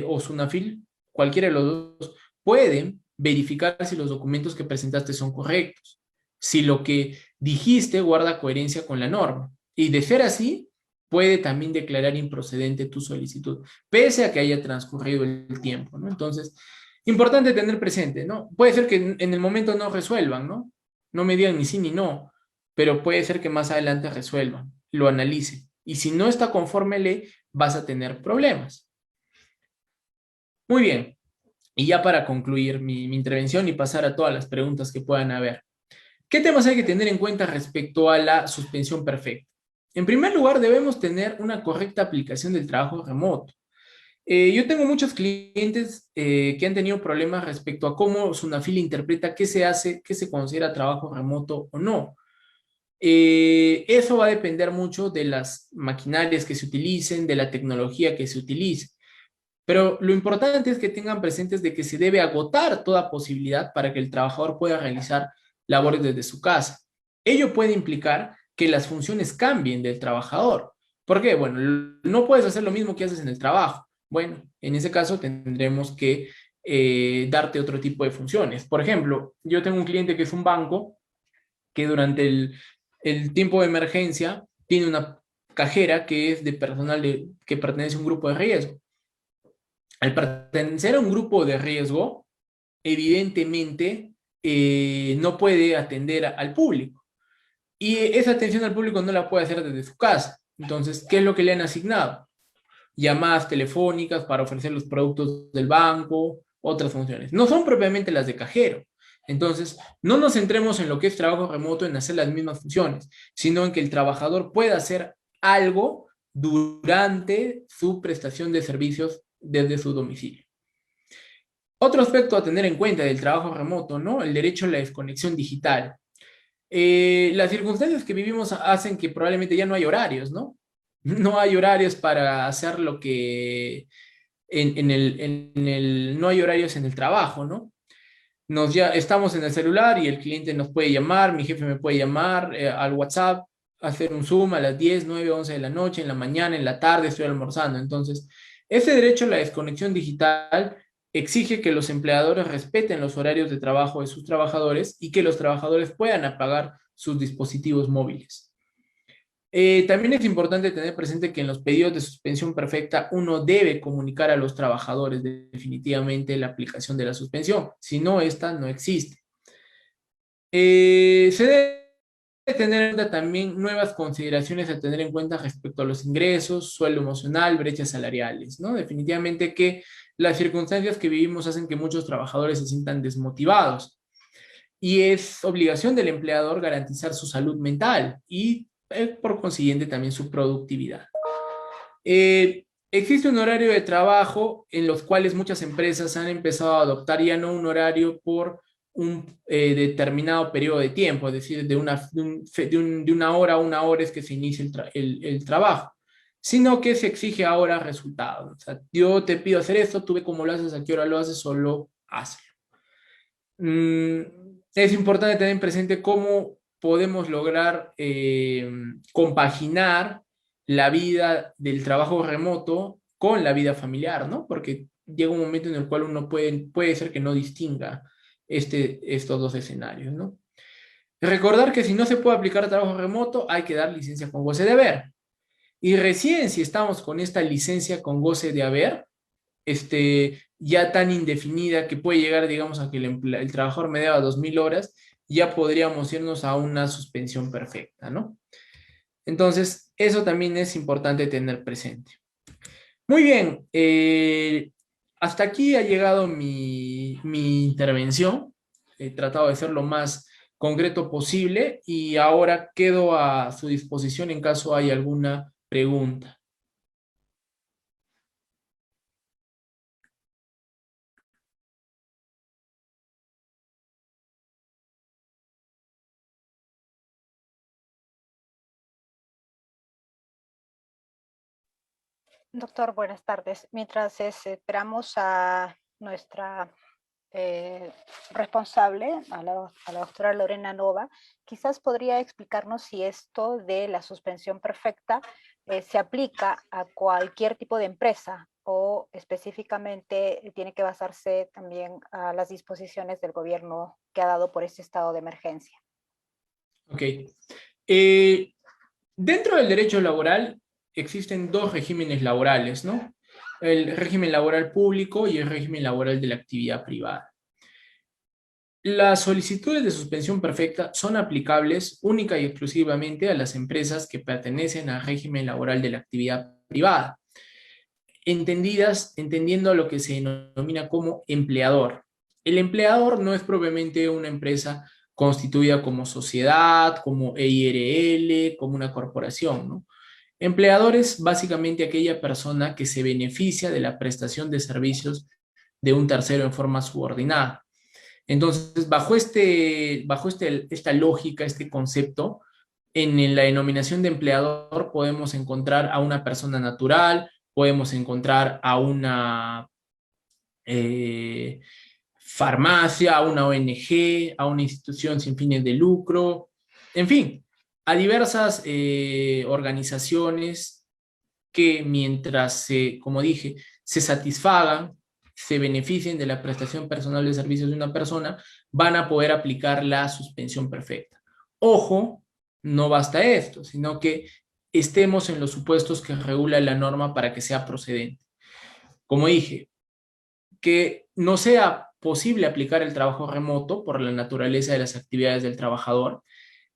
o SUNAFIL, cualquiera de los dos, pueden verificar si los documentos que presentaste son correctos, si lo que dijiste guarda coherencia con la norma. Y de ser así, puede también declarar improcedente tu solicitud, pese a que haya transcurrido el tiempo, ¿no? Entonces, importante tener presente, ¿no? Puede ser que en el momento no resuelvan, ¿no? No me digan ni sí ni no, pero puede ser que más adelante resuelvan, lo analicen. Y si no está conforme a ley, vas a tener problemas. Muy bien. Y ya para concluir mi intervención y pasar a todas las preguntas que puedan haber. ¿Qué temas hay que tener en cuenta respecto a la suspensión perfecta? En primer lugar, debemos tener una correcta aplicación del trabajo remoto. Yo tengo muchos clientes que han tenido problemas respecto a cómo Sunafil interpreta qué se hace, qué se considera trabajo remoto o no. Eso va a depender mucho de las maquinarias que se utilicen, de la tecnología que se utilice. Pero lo importante es que tengan presentes de que se debe agotar toda posibilidad para que el trabajador pueda realizar labores desde su casa. Ello puede implicar que las funciones cambien del trabajador. ¿Por qué? Bueno, no puedes hacer lo mismo que haces en el trabajo. Bueno, en ese caso tendremos que darte otro tipo de funciones. Por ejemplo, yo tengo un cliente que es un banco que durante el tiempo de emergencia tiene una cajera que es de personal que pertenece a un grupo de riesgo. Al pertenecer a un grupo de riesgo, evidentemente no puede atender al público. Y esa atención al público no la puede hacer desde su casa. Entonces, ¿qué es lo que le han asignado? Llamadas telefónicas para ofrecer los productos del banco, otras funciones. No son propiamente las de cajero. Entonces, no nos centremos en lo que es trabajo remoto, en hacer las mismas funciones, sino en que el trabajador pueda hacer algo durante su prestación de servicios desde su domicilio. Otro aspecto a tener en cuenta del trabajo remoto, ¿no? El derecho a la desconexión digital. Las circunstancias que vivimos hacen que probablemente ya no hay horarios, ¿no? No hay horarios para hacer lo que no hay horarios en el trabajo, ¿no? Ya estamos en el celular y el cliente nos puede llamar, mi jefe me puede llamar al WhatsApp, hacer un Zoom a las 10, 9, 11 de la noche, en la mañana, en la tarde, estoy almorzando. Entonces, ese derecho a la desconexión digital exige que los empleadores respeten los horarios de trabajo de sus trabajadores y que los trabajadores puedan apagar sus dispositivos móviles. También es importante tener presente que en los pedidos de suspensión perfecta uno debe comunicar a los trabajadores definitivamente la aplicación de la suspensión, si no, esta no existe. Se debe tener en cuenta también nuevas consideraciones a tener en cuenta respecto a los ingresos, sueldo emocional, brechas salariales, ¿no? Definitivamente que las circunstancias que vivimos hacen que muchos trabajadores se sientan desmotivados y es obligación del empleador garantizar su salud mental y por consiguiente también su productividad. Existe un horario de trabajo en los cuales muchas empresas han empezado a adoptar ya no un horario por un determinado periodo de tiempo, es decir, de una hora a una hora es que se inicia el trabajo, sino que se exige ahora resultados. O sea, yo te pido hacer esto, tú ve cómo lo haces, a qué hora lo haces, solo hazlo. Es importante tener presente cómo podemos lograr compaginar la vida del trabajo remoto con la vida familiar, ¿no? Porque llega un momento en el cual uno puede ser que no distinga estos dos escenarios, ¿no? Recordar que si no se puede aplicar trabajo remoto, hay que dar licencia con goce de haber. Y recién si estamos con esta licencia con goce de haber, ya tan indefinida que puede llegar, digamos, a que el trabajador me deba 2.000 horas, ya podríamos irnos a una suspensión perfecta, ¿no? Entonces, eso también es importante tener presente. Muy bien, hasta aquí ha llegado mi intervención. He tratado de ser lo más concreto posible y ahora quedo a su disposición en caso hay alguna pregunta. Doctor, buenas tardes. Mientras esperamos a nuestra responsable, a la doctora Lorena Nova, quizás podría explicarnos si esto de la suspensión perfecta se aplica a cualquier tipo de empresa o específicamente tiene que basarse también a las disposiciones del gobierno que ha dado por este estado de emergencia. Ok. Dentro del derecho laboral existen dos regímenes laborales, ¿no? El régimen laboral público y el régimen laboral de la actividad privada. Las solicitudes de suspensión perfecta son aplicables única y exclusivamente a las empresas que pertenecen al régimen laboral de la actividad privada, entendiendo lo que se denomina como empleador. El empleador no es propiamente una empresa constituida como sociedad, como EIRL, como una corporación, ¿no? Empleador es básicamente aquella persona que se beneficia de la prestación de servicios de un tercero en forma subordinada. Entonces, esta lógica, este concepto, en la denominación de empleador podemos encontrar a una persona natural, podemos encontrar a una eh, farmacia, a una ONG, a una institución sin fines de lucro, en fin, a diversas organizaciones que mientras como dije, se satisfagan, se beneficien de la prestación personal de servicios de una persona, van a poder aplicar la suspensión perfecta. Ojo, no basta esto, sino que estemos en los supuestos que regula la norma para que sea procedente. Como dije, que no sea posible aplicar el trabajo remoto por la naturaleza de las actividades del trabajador,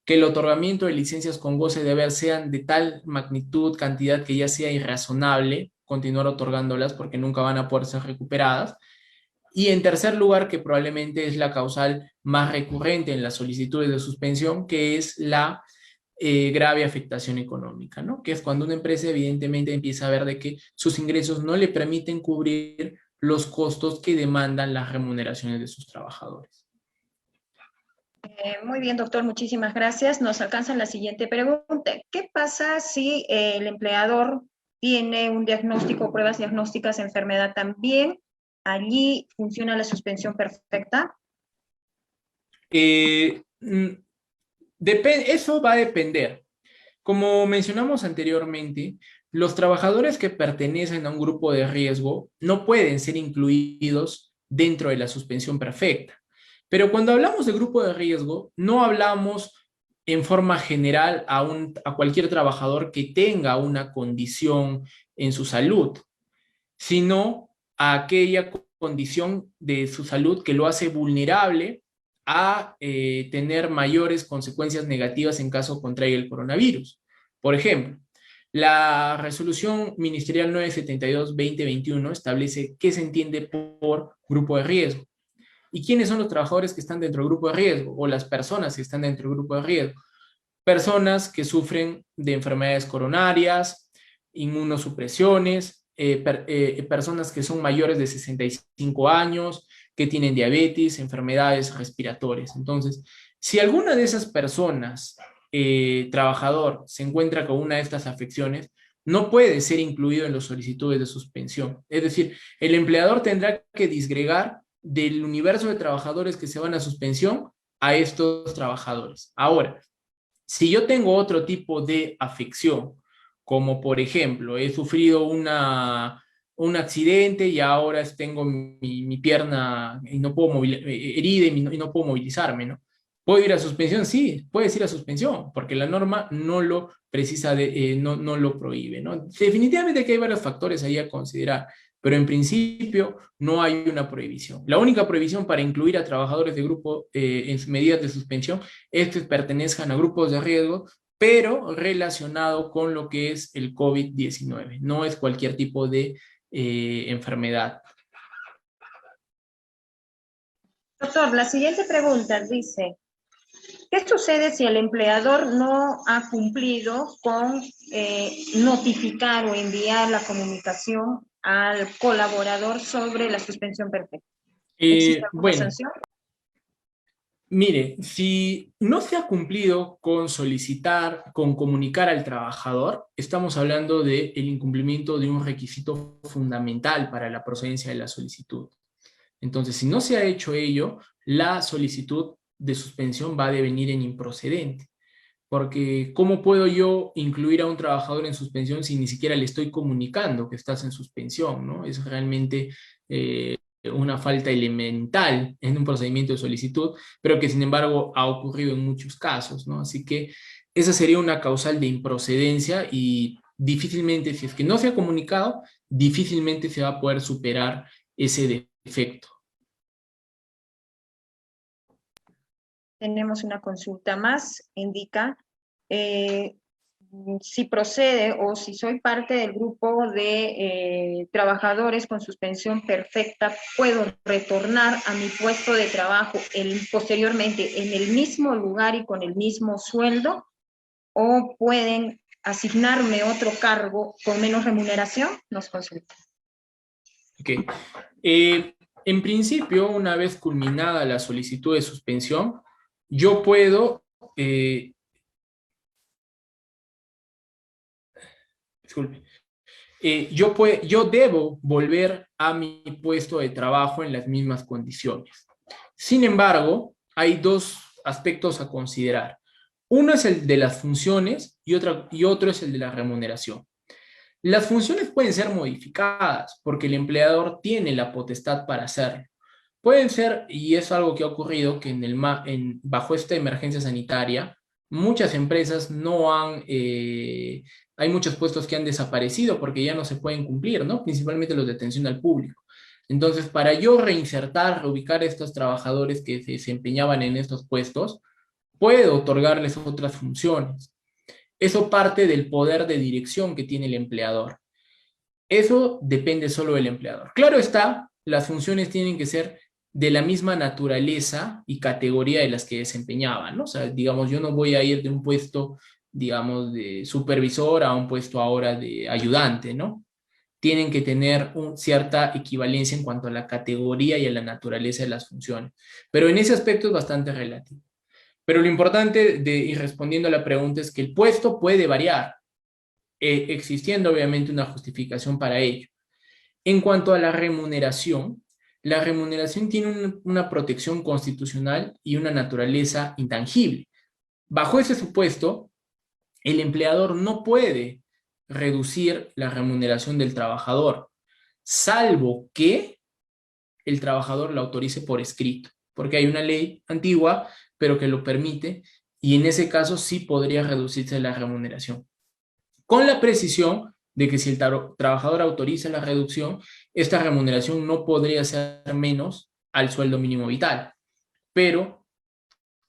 que el otorgamiento de licencias con goce de haber sean de tal magnitud, cantidad que ya sea irrazonable continuar otorgándolas porque nunca van a poder ser recuperadas. Y en tercer lugar, que probablemente es la causal más recurrente en las solicitudes de suspensión, que es la grave afectación económica, ¿no? Que es cuando una empresa evidentemente empieza a ver de que sus ingresos no le permiten cubrir los costos que demandan las remuneraciones de sus trabajadores. Muy bien, doctor, muchísimas gracias. Nos alcanza la siguiente pregunta. ¿Qué pasa si el empleador tiene un diagnóstico, pruebas diagnósticas de enfermedad también? ¿Allí funciona la suspensión perfecta? Eso va a depender. Como mencionamos anteriormente, los trabajadores que pertenecen a un grupo de riesgo no pueden ser incluidos dentro de la suspensión perfecta. Pero cuando hablamos de grupo de riesgo, no hablamos en forma general a cualquier trabajador que tenga una condición en su salud, sino a aquella condición de su salud que lo hace vulnerable a tener mayores consecuencias negativas en caso contraiga el coronavirus. Por ejemplo, la resolución ministerial 972-2021 establece qué se entiende por grupo de riesgo y quiénes son los trabajadores que están dentro del grupo de riesgo o las personas que están dentro del grupo de riesgo. Personas que sufren de enfermedades coronarias, inmunosupresiones, personas que son mayores de 65 años, que tienen diabetes, enfermedades respiratorias. Entonces, si alguna de esas personas, trabajador, se encuentra con una de estas afecciones, no puede ser incluido en las solicitudes de suspensión. Es decir, el empleador tendrá que disgregar del universo de trabajadores que se van a suspensión a estos trabajadores. Ahora, si yo tengo otro tipo de afección, como por ejemplo, he sufrido un accidente y ahora tengo mi pierna y no puedo herida y no puedo movilizarme, ¿no? ¿Puedo ir a suspensión? Sí, puedes ir a suspensión, porque la norma no lo precisa, no lo prohíbe, ¿no? Definitivamente que hay varios factores ahí a considerar, pero en principio no hay una prohibición. La única prohibición para incluir a trabajadores de grupo en medidas de suspensión es que pertenezcan a grupos de riesgo, pero relacionado con lo que es el COVID-19. No es cualquier tipo de enfermedad. Doctor, la siguiente pregunta dice, ¿qué sucede si el empleador no ha cumplido con notificar o enviar la comunicación al colaborador sobre la suspensión perfecta? ¿Existe alguna Bueno, sanción? Mire, si no se ha cumplido con solicitar, con comunicar al trabajador, estamos hablando del incumplimiento de un requisito fundamental para la procedencia de la solicitud. Entonces, si no se ha hecho ello, la solicitud de suspensión va a devenir en improcedente. Porque ¿cómo puedo yo incluir a un trabajador en suspensión si ni siquiera le estoy comunicando que estás en suspensión, ¿no? Es realmente una falta elemental en un procedimiento de solicitud, pero que sin embargo ha ocurrido en muchos casos, ¿no? Así que esa sería una causal de improcedencia y difícilmente, si es que no se ha comunicado, difícilmente se va a poder superar ese defecto. Tenemos una consulta más, indica eh, si procede o si soy parte del grupo de trabajadores con suspensión perfecta, puedo retornar a mi puesto de trabajo posteriormente en el mismo lugar y con el mismo sueldo, o pueden asignarme otro cargo con menos remuneración. Nos consulta. Okay. En principio, una vez culminada la solicitud de suspensión, yo puedo, disculpe, yo debo volver a mi puesto de trabajo en las mismas condiciones. Sin embargo, hay dos aspectos a considerar. Uno es el de las funciones y otro es el de la remuneración. Las funciones pueden ser modificadas porque el empleador tiene la potestad para hacerlo. Pueden ser, y es algo que ha ocurrido, que bajo esta emergencia sanitaria, muchas empresas no han, hay muchos puestos que han desaparecido porque ya no se pueden cumplir, ¿no? Principalmente los de atención al público. Entonces, para yo reinsertar, reubicar a estos trabajadores que se desempeñaban en estos puestos, puedo otorgarles otras funciones. Eso parte del poder de dirección que tiene el empleador. Eso depende solo del empleador. Claro está, las funciones tienen que ser de la misma naturaleza y categoría de las que desempeñaban, ¿no? O sea, digamos, yo no voy a ir de un puesto, digamos, de supervisor a un puesto ahora de ayudante, ¿no? Tienen que tener cierta equivalencia en cuanto a la categoría y a la naturaleza de las funciones. Pero en ese aspecto es bastante relativo. Pero lo importante y respondiendo a la pregunta es que el puesto puede variar, existiendo obviamente una justificación para ello. En cuanto a la remuneración tiene una protección constitucional y una naturaleza intangible. Bajo ese supuesto, el empleador no puede reducir la remuneración del trabajador, salvo que el trabajador la autorice por escrito, porque hay una ley antigua, pero que lo permite, y en ese caso sí podría reducirse la remuneración. Con la precisión de que si el trabajador autoriza la reducción, esta remuneración no podría ser menos al sueldo mínimo vital, pero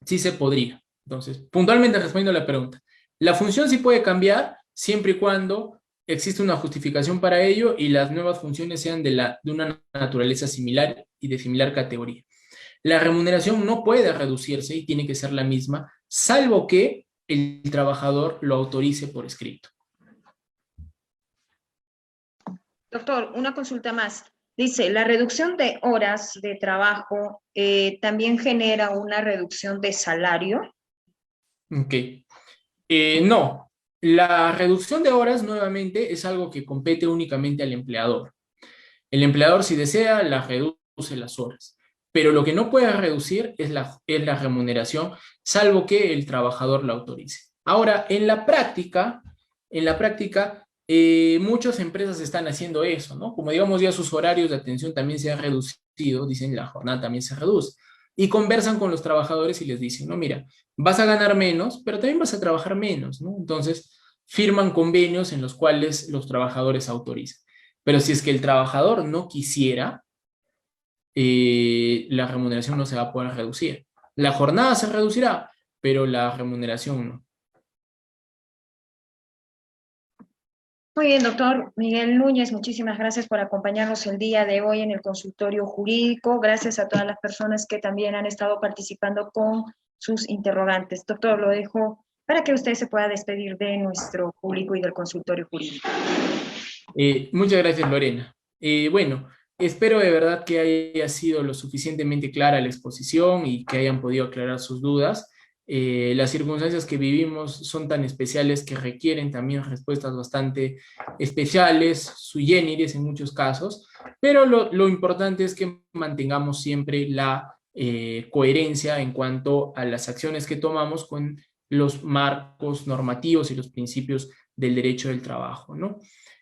sí se podría. Entonces, puntualmente respondiendo a la pregunta, la función sí puede cambiar siempre y cuando existe una justificación para ello y las nuevas funciones sean de una naturaleza similar y de similar categoría. La remuneración no puede reducirse y tiene que ser la misma, salvo que el trabajador lo autorice por escrito. Doctor, una consulta más. Dice, ¿la reducción de horas de trabajo también genera una reducción de salario? Ok. No, la reducción de horas nuevamente es algo que compete únicamente al empleador. El empleador, si desea, reduce las horas, pero lo que no puede reducir es la remuneración, salvo que el trabajador la autorice. Ahora, en la práctica, muchas empresas están haciendo eso, ¿no? Como digamos ya sus horarios de atención también se han reducido, dicen la jornada también se reduce, y conversan con los trabajadores y les dicen, no, mira, vas a ganar menos, pero también vas a trabajar menos, ¿no? Entonces, firman convenios en los cuales los trabajadores autorizan. Pero si es que el trabajador no quisiera, la remuneración no se va a poder reducir. La jornada se reducirá, pero la remuneración no. Muy bien, doctor Miguel Núñez, muchísimas gracias por acompañarnos el día de hoy en el consultorio jurídico. Gracias a todas las personas que también han estado participando con sus interrogantes. Doctor, lo dejo para que usted se pueda despedir de nuestro público y del consultorio jurídico. Muchas gracias, Lorena. Bueno, Espero de verdad que haya sido lo suficientemente clara la exposición y que hayan podido aclarar sus dudas. Las circunstancias que vivimos son tan especiales que requieren también respuestas bastante especiales, sui generis en muchos casos, pero lo importante es que mantengamos siempre la coherencia en cuanto a las acciones que tomamos con los marcos normativos y los principios del derecho del trabajo, ¿no?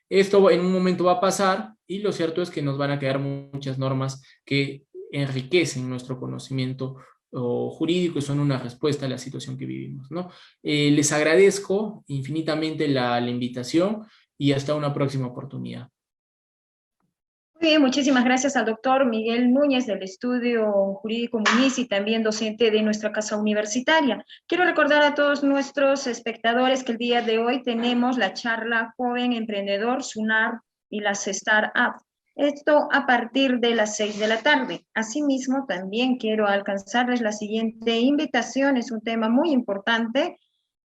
Esto en un momento va a pasar y lo cierto es que nos van a quedar muchas normas que enriquecen nuestro conocimiento jurídico y son una respuesta a la situación que vivimos, ¿no? Les agradezco infinitamente la invitación y hasta una próxima oportunidad. Muy bien, muchísimas gracias al doctor Miguel Núñez del Estudio Jurídico Muniz y también docente de nuestra casa universitaria. Quiero recordar a todos nuestros espectadores que el día de hoy tenemos la charla Joven Emprendedor, SUNAR y las Startups. Esto a partir de las 6 de la tarde. Asimismo, también quiero alcanzarles la siguiente invitación. Es un tema muy importante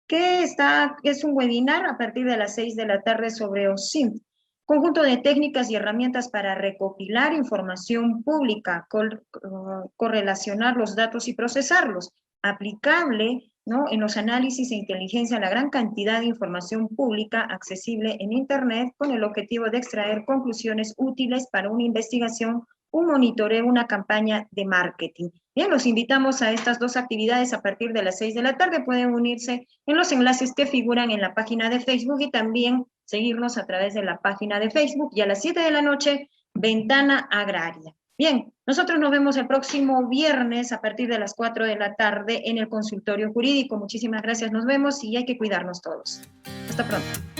es un webinar a partir de las 6 de la tarde sobre OSINT. Conjunto de técnicas y herramientas para recopilar información pública, correlacionar los datos y procesarlos, aplicable, ¿no?, en los análisis e inteligencia a la gran cantidad de información pública accesible en Internet con el objetivo de extraer conclusiones útiles para una investigación, un monitoreo, una campaña de marketing. Bien, los invitamos a estas dos actividades a partir de las 6 de la tarde. Pueden unirse en los enlaces que figuran en la página de Facebook y también seguirnos a través de la página de Facebook. Y a las 7 de la noche, Ventana Agraria. Bien, nosotros nos vemos el próximo viernes a partir de las 4 de la tarde en el consultorio jurídico. Muchísimas gracias, nos vemos y hay que cuidarnos todos. Hasta pronto.